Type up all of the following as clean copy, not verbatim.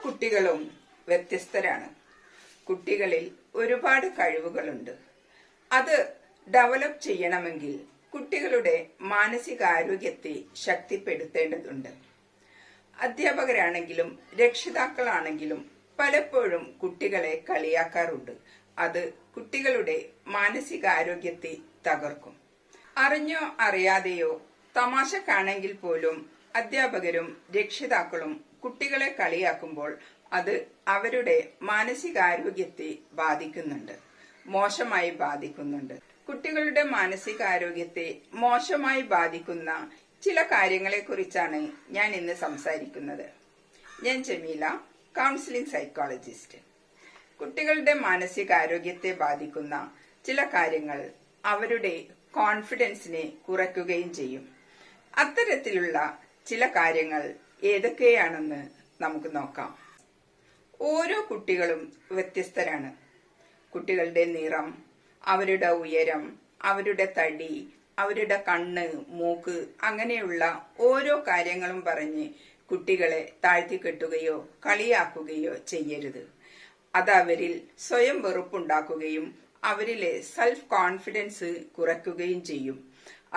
കുട്ടികളും വ്യത്യസ്തരാണ്. കുട്ടികളിൽ ഒരുപാട് കഴിവുകളുണ്ട്. അത് ഡെവലപ്പ് ചെയ്യണമെങ്കിൽ കുട്ടികളുടെ മാനസികാരോഗ്യത്തെ ശക്തിപ്പെടുത്തേണ്ടതുണ്ട്. അധ്യാപകരാണെങ്കിലും രക്ഷിതാക്കളാണെങ്കിലും പലപ്പോഴും കുട്ടികളെ കളിയാക്കാറുണ്ട്. അത് കുട്ടികളുടെ മാനസികാരോഗ്യത്തെ തകർക്കും. അറിഞ്ഞോ അറിയാതെയോ തമാശക്കാണെങ്കിൽ പോലും അധ്യാപകരും രക്ഷിതാക്കളും കുട്ടികളെ കളിയാക്കുമ്പോൾ അത് അവരുടെ മാനസികാരോഗ്യത്തെ ബാധിക്കുന്നുണ്ട്, മോശമായി ബാധിക്കുന്നുണ്ട്. കുട്ടികളുടെ മാനസികാരോഗ്യത്തെ മോശമായി ബാധിക്കുന്ന ചില കാര്യങ്ങളെ കുറിച്ചാണ് ഞാൻ ഇന്ന് സംസാരിക്കുന്നത്. ഞാൻ ജമീല, കൗൺസിലിംഗ് സൈക്കോളജിസ്റ്റ്. കുട്ടികളുടെ മാനസികാരോഗ്യത്തെ ബാധിക്കുന്ന ചില കാര്യങ്ങൾ അവരുടെ കോൺഫിഡൻസിനെ കുറയ്ക്കുകയും ചെയ്യും. അത്തരത്തിലുള്ള ചില കാര്യങ്ങൾ ഏതൊക്കെയാണെന്ന് നമുക്ക് നോക്കാം. ഓരോ കുട്ടികളും വ്യത്യസ്തരാണ്. കുട്ടികളുടെ നിറം, അവരുടെ ഉയരം, അവരുടെ തടി, അവരുടെ കണ്ണ്, മൂക്ക്, അങ്ങനെയുള്ള ഓരോ കാര്യങ്ങളും പറഞ്ഞ് കുട്ടികളെ താഴ്ത്തിക്കെട്ടുകയോ കളിയാക്കുകയോ ചെയ്യരുത്. അത് അവരിൽ സ്വയം വെറുപ്പുണ്ടാക്കുകയും അവരിലെ സെൽഫ് കോൺഫിഡൻസ് കുറയ്ക്കുകയും ചെയ്യും.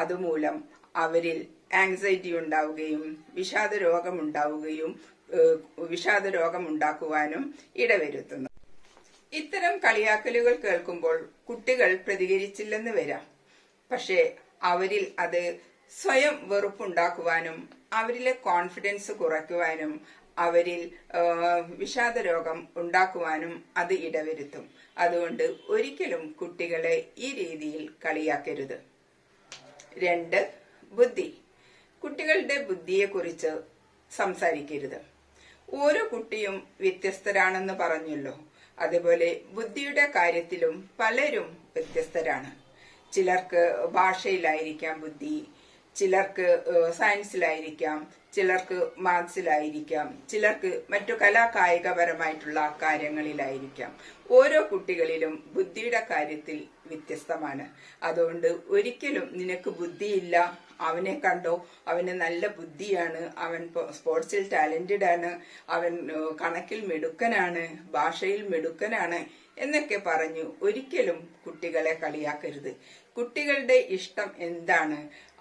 അതുമൂലം അവരിൽ ആങ്സൈറ്റി ഉണ്ടാവുകയും വിഷാദരോഗം ഉണ്ടാക്കുവാനും ഇടവരുത്തുന്നു. ഇത്തരം കളിയാക്കലുകൾ കേൾക്കുമ്പോൾ കുട്ടികൾ പ്രതികരിച്ചില്ലെന്ന് വരാം. പക്ഷേ അവരിൽ അത് സ്വയം വെറുപ്പുണ്ടാക്കുവാനും അവരിലെ കോൺഫിഡൻസ് കുറയ്ക്കുവാനും അവരിൽ വിഷാദരോഗം ഉണ്ടാക്കുവാനും അത് ഇടവരുത്തും. അതുകൊണ്ട് ഒരിക്കലും കുട്ടികളെ ഈ രീതിയിൽ കളിയാക്കരുത്. 2. ബുദ്ധി. കുട്ടികളുടെ ബുദ്ധിയെക്കുറിച്ച് സംസാരിക്കരുത്. ഓരോ കുട്ടിയും വ്യത്യസ്തരാണെന്ന് പറഞ്ഞല്ലോ. അതുപോലെ ബുദ്ധിയുടെ കാര്യത്തിലും പലരും വ്യത്യസ്തരാണ്. ചിലർക്ക് ഭാഷയിലായിരിക്കാം ബുദ്ധി, ചിലർക്ക് സയൻസിലായിരിക്കാം, ചിലർക്ക് മാത്സിലായിരിക്കാം, ചിലർക്ക് മറ്റു കലാകായികപരമായിട്ടുള്ള കാര്യങ്ങളിലായിരിക്കാം. ഓരോ കുട്ടികളിലും ബുദ്ധിയുടെ കാര്യത്തിൽ വ്യത്യസ്തമാണ്. അതുകൊണ്ട് ഒരിക്കലും നിനക്ക് ബുദ്ധിയില്ല, അവനെ കണ്ടോ, അവന് നല്ല ബുദ്ധിയാണ്, അവൻ സ്പോർട്സിൽ ടാലന്റഡ് ആണ്, അവൻ കണക്കിൽ മിടുക്കനാണ്, ഭാഷയിൽ മിടുക്കനാണ് എന്നൊക്കെ പറഞ്ഞു ഒരിക്കലും കുട്ടികളെ കളിയാക്കരുത്. കുട്ടികളുടെ ഇഷ്ടം എന്താണ്,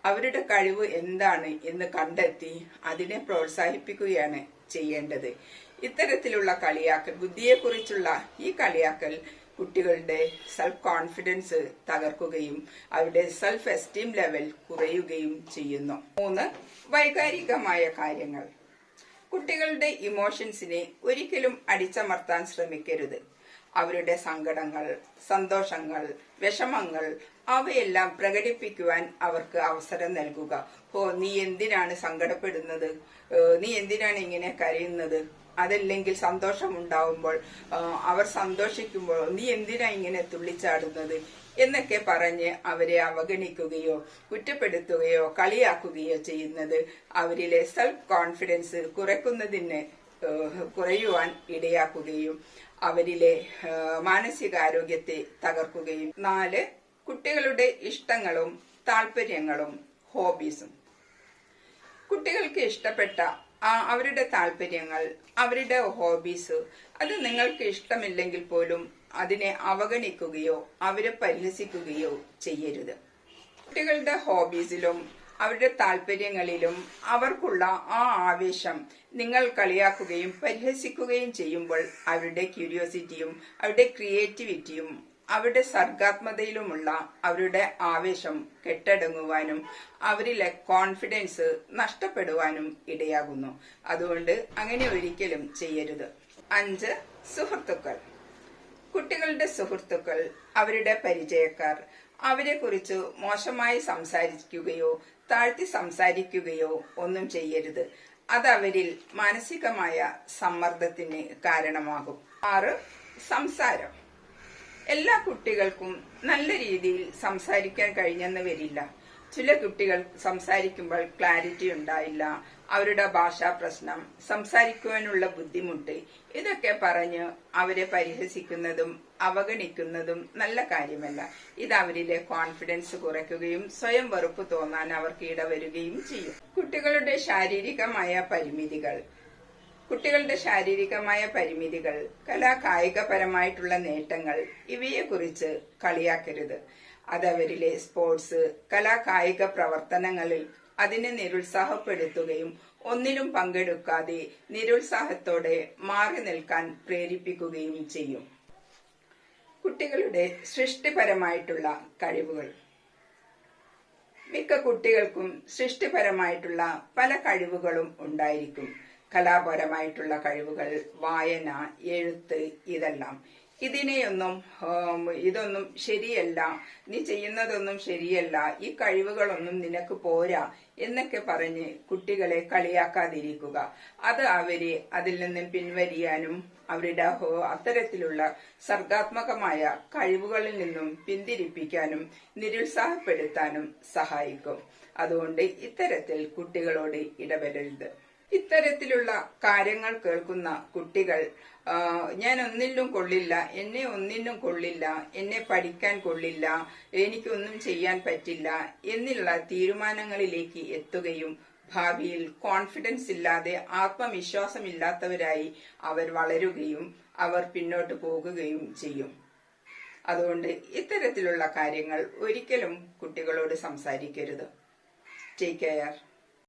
അവരുടെ കഴിവ് എന്താണ് എന്ന് കണ്ടെത്തി അതിനെ പ്രോത്സാഹിപ്പിക്കുകയാണ് ചെയ്യേണ്ടത്. ഇത്തരത്തിലുള്ള കളിയാക്കൽ, ബുദ്ധിയെക്കുറിച്ചുള്ള ഈ കളിയാക്കൽ കുട്ടികളുടെ സെൽഫ് കോൺഫിഡൻസ് തകർക്കുകയും അവരുടെ സെൽഫ് എസ്റ്റീം ലെവൽ കുറയുകയും ചെയ്യുന്നു. 3. വൈകാരികമായ കാര്യങ്ങൾ. കുട്ടികളുടെ ഇമോഷൻസിനെ ഒരിക്കലും അടിച്ചമർത്താൻ ശ്രമിക്കരുത്. അവരുടെ സങ്കടങ്ങൾ, സന്തോഷങ്ങൾ, വിഷമങ്ങൾ അവയെല്ലാം പ്രകടിപ്പിക്കുവാൻ അവർക്ക് അവസരം നൽകുക. നീ എന്തിനാണ് സങ്കടപ്പെടുന്നത്, നീ എന്തിനാണ് ഇങ്ങനെ കരയുന്നത്, അതല്ലെങ്കിൽ സന്തോഷമുണ്ടാവുമ്പോൾ അവർ സന്തോഷിക്കുമ്പോൾ നീ എന്തിനാ ഇങ്ങനെ തുള്ളിച്ചാടുന്നത് എന്നൊക്കെ പറഞ്ഞ് അവരെ അവഗണിക്കുകയോ കുറ്റപ്പെടുത്തുകയോ കളിയാക്കുകയോ ചെയ്യുന്നത് അവരിലെ സെൽഫ് കോൺഫിഡൻസ് കുറയുവാൻ ഇടയാക്കുകയും അവരിലെ മാനസികാരോഗ്യത്തെ തകർക്കുകയും. 4. കുട്ടികളുടെ ഇഷ്ടങ്ങളും താല്പര്യങ്ങളും ഹോബീസും. കുട്ടികൾക്ക് ഇഷ്ടപ്പെട്ട അവരുടെ താല്പര്യങ്ങൾ, അവരുടെ ഹോബീസ്, അത് നിങ്ങൾക്ക് ഇഷ്ടമില്ലെങ്കിൽ പോലും അതിനെ അവഗണിക്കുകയോ അവരെ പരിഹസിക്കുകയോ ചെയ്യരുത്. കുട്ടികളുടെ ഹോബീസിലും അവരുടെ താല്പര്യങ്ങളിലും അവർക്കുള്ള ആ ആവേശം നിങ്ങൾ കളിയാക്കുകയും പരിഹസിക്കുകയും ചെയ്യുമ്പോൾ അവരുടെ ക്യൂരിയോസിറ്റിയും അവരുടെ ക്രിയേറ്റിവിറ്റിയും അവരുടെ സർഗാത്മകതയിലുമുള്ള അവരുടെ ആവേശം കെട്ടടങ്ങുവാനും അവരിലെ കോൺഫിഡൻസ് നഷ്ടപ്പെടുവാനും ഇടയാകുന്നു. അതുകൊണ്ട് അങ്ങനെ ഒരിക്കലും ചെയ്യരുത്. 5. സുഹൃത്തുക്കൾ. കുട്ടികളുടെ സുഹൃത്തുക്കൾ, അവരുടെ പരിചയക്കാർ, അവരെക്കുറിച്ച് മോശമായി സംസാരിക്കുകയോ താഴ്ത്തി സംസാരിക്കുകയോ ഒന്നും ചെയ്യരുത്. അത് അവരിൽ മാനസികമായ സമ്മർദ്ദത്തിന് കാരണമാകും. 6. സംസാരം. എല്ലാ കുട്ടികൾക്കും നല്ല രീതിയിൽ സംസാരിക്കാൻ കഴിഞ്ഞെന്ന് വരില്ല. ചില കുട്ടികൾ സംസാരിക്കുമ്പോൾ ക്ലാരിറ്റി ഉണ്ടായില്ല, അവരുടെ ഭാഷാ പ്രശ്നം, സംസാരിക്കുവാനുള്ള ബുദ്ധിമുട്ട്, ഇതൊക്കെ പറഞ്ഞ് അവരെ പരിഹസിക്കുന്നതും അവഗണിക്കുന്നതും നല്ല കാര്യമല്ല. ഇത് അവരിലെ കോൺഫിഡൻസ് കുറയ്ക്കുകയും സ്വയം വെറുപ്പ് തോന്നാൻ അവർക്ക് ഇടവരുകയും ചെയ്യും. കുട്ടികളുടെ ശാരീരികമായ പരിമിതികൾ. കുട്ടികളുടെ ശാരീരികമായ പരിമിതികൾ, കായികപരമായിട്ടുള്ള നേട്ടങ്ങൾ ഇവയെക്കുറിച്ച് കളിയാക്കരുത്. അതവരിലെ സ്പോർട്സ്, കായിക പ്രവർത്തനങ്ങളിൽ അതിനെ നിരുത്സാഹപ്പെടുത്തുകയും ഒന്നിലും പങ്കെടുക്കാതെ നിരുത്സാഹത്തോടെ മാറി നിൽക്കാൻ പ്രേരിപ്പിക്കുകയും ചെയ്യും. കുട്ടികളുടെ സൃഷ്ടിപരമായിട്ടുള്ള കഴിവുകൾ. മിക്ക കുട്ടികൾക്കും സൃഷ്ടിപരമായിട്ടുള്ള പല കഴിവുകളും ഉണ്ടായിരിക്കും. കലാപരമായിട്ടുള്ള കഴിവുകൾ, വായന, എഴുത്ത്, ഇതെല്ലാം. ഇതൊന്നും ശരിയല്ല, നീ ചെയ്യുന്നതൊന്നും ശരിയല്ല, ഈ കഴിവുകളൊന്നും നിനക്ക് പോരാ എന്നൊക്കെ പറഞ്ഞ് കുട്ടികളെ കളിയാക്കാതിരിക്കുക. അത് അവരെ അതിൽ നിന്നും പിൻവലിയാനും അവരുടെ അത്തരത്തിലുള്ള സർഗാത്മകമായ കഴിവുകളിൽ നിന്നും പിന്തിരിപ്പിക്കാനും നിരുത്സാഹപ്പെടുത്താനും സഹായിക്കും. അതുകൊണ്ട് ഇത്തരത്തിൽ കുട്ടികളോട് ഇടപെടരുത്. ഇത്തരത്തിലുള്ള കാര്യങ്ങൾ കേൾക്കുന്ന കുട്ടികൾ ഞാൻ ഒന്നിലും കൊള്ളില്ല, എന്നെ ഒന്നിനും കൊള്ളില്ല, എന്നെ പഠിക്കാൻ കൊള്ളില്ല, എനിക്കൊന്നും ചെയ്യാൻ പറ്റില്ല എന്നുള്ള തീരുമാനങ്ങളിലേക്ക് എത്തുകയും ഭാവിയിൽ കോൺഫിഡൻസ് ഇല്ലാതെ ആത്മവിശ്വാസമില്ലാത്തവരായി അവർ വളരുകയും അവർ പിന്നോട്ട് പോകുകയും ചെയ്യും. അതുകൊണ്ട് ഇത്തരത്തിലുള്ള കാര്യങ്ങൾ ഒരിക്കലും കുട്ടികളോട് സംസാരിക്കരുത്. Take care.